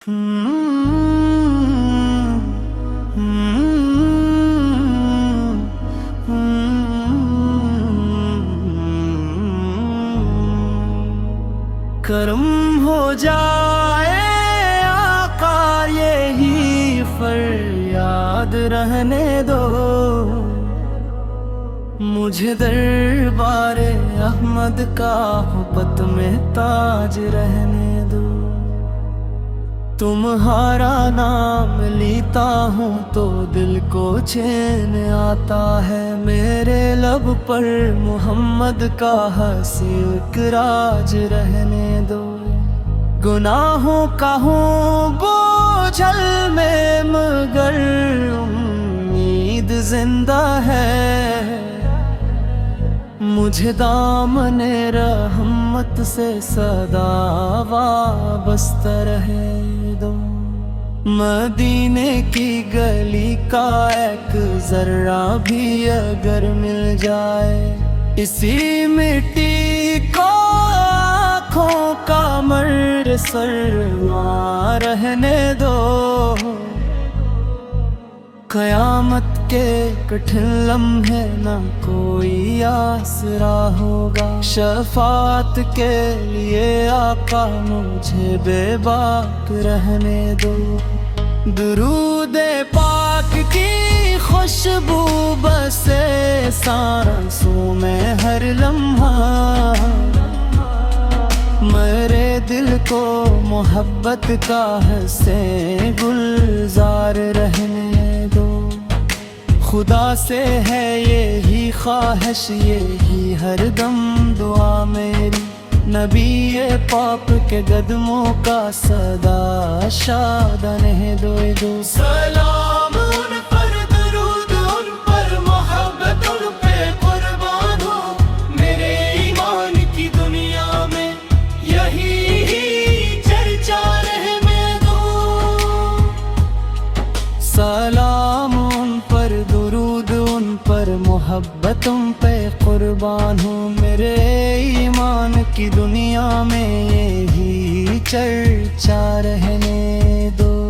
करम हो जाए आका यही फरियाद रहने दो, मुझे दरबारे अहमद का मोहब्बत में ताज रहने दो। तुम्हारा नाम लेता हूँ तो दिल को चैन आता है, मेरे लब पर मोहम्मद का हंसी इकराज रहने दो। गुनाहों का हूँ बोझल में मगर उम्मीद जिंदा है, मुझे दामने रहमत से सदा वाबस्ता रहे दो। मदीने की गली का एक जर्रा भी अगर मिल जाए, इसी मिट्टी को आँखों का मरसरमा रहने दो। क़यामत के कठिन लम्हे न कोई आसरा होगा, शफ़ाअत के लिए आका मुझे बेबाक रहने दो। दुरूदे पाक की खुशबू बसे सांसों में हर लम्हा, मेरे दिल को मोहब्बत का हंसे गुलजार रहने दो। खुदा से है यही ख्वाहिश, यही हरदम दुआ मेरी, नबी पाक के कदमों का सदा शादने दो। सलाम उन पर, दरूद उन पर, मोहब्बत उन पे कुर्बान हो, मेरे ईमान की दुनिया में यही चर्चा रहने दो। सलाम उन पर, दुरूद उन पर, मोहब्बत उन पे कुर्बान हूँ, मेरे ईमान की दुनिया में यही चर्चा रहने दो।